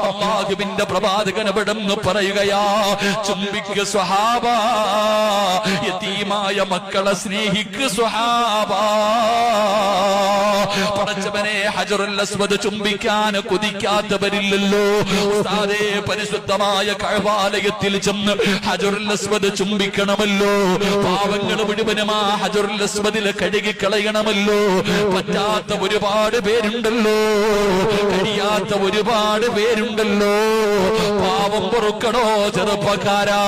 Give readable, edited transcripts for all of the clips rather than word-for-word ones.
അല്ലാഹുവിന്റെ പ്രവാചകൻ അവിടുന്ന് പറയുകയാ, ചുംബിക്ക് സ്വഹാബ, യതീമായ മക്കളെ സ്നേഹിക്ക് സ്വഹാബ. പടച്ചവനെ, ഹജറുൽ അസ്വദ് ചുംബിക്കാൻ കൊതിക്കാത്തവരില്ലല്ലോ. ഉസ്താദേ, പരിശുദ്ധമായ കഅബാലയത്തിൽ ചെന്ന് ഹജറുൽ അസ്വദ് ചുംബിക്കണമല്ലോ. പാവങ്ങൾ മുഴുവനും ആ ഹജറുൽ അസ്വദിൽ കഴുകി കളയണമല്ലോ. പറ്റാത്ത ഒരുപാട് പേരുണ്ടല്ലോ, കഴിയാത്ത ഒരുപാട് പേരുണ്ടല്ലോ. പാവം പൊറുക്കണോ ചെറുപ്പക്കാരാ,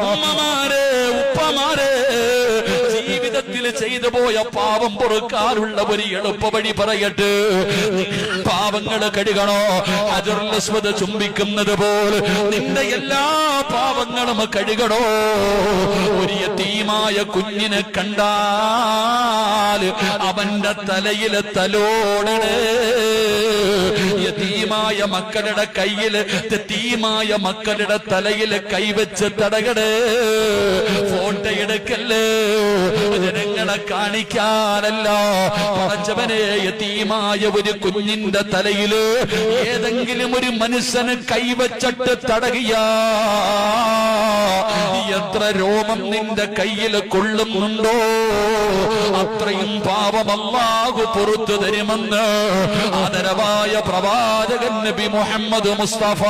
ഉമ്മമാരെ, ഉപ്പമാരെ, ജീവിതത്തിൽ ചെയ്തു പോയ പാവം പൊറുക്കാനുള്ള ഒരു എളുപ്പ വഴി പറയട്ടെ. പാവങ്ങൾ കഴുകണോ? ഹജറുൽ അസ്വദ് ചുംബിക്കുന്നത് പോലെ നിന്റെ എല്ലാ പാവങ്ങളും കഴുകണോ? ഒരു യതീമായ കുഞ്ഞിനെ കണ്ടാൽ അവന്റെ തലയിൽ തലോടണേ. യതീമായ മക്കളുടെ കയ്യില്, യതീമായ മക്കളുടെ തലയിൽ കൈവച്ച് തടകണേ. ഫോട്ടോ എടുക്കല്ലേ, ജനങ്ങളെ കാണിക്കാനല്ല. പടച്ചവനെ, യതീമായ ഒരു കുഞ്ഞിന്റെ തലയില് ഏതെങ്കിലും ഒരു മനുഷ്യന് കൈവച്ചിട്ട് തടകിയ എത്ര രോമം നിന്റെ കയ്യിൽ കൊള്ളുന്നുണ്ടോ അത്രയും പാപം അല്ലാഹു പുറത്തു തരുമെന്ന് ആദരവായ പ്രവാചകൻ നബി മുഹമ്മദ് മുസ്തഫ.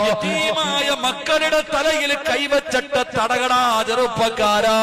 യതീമായ മക്കളുടെ തലയിൽ കൈവച്ചിട്ട് തടകടാ ചെറുപ്പക്കാരാ.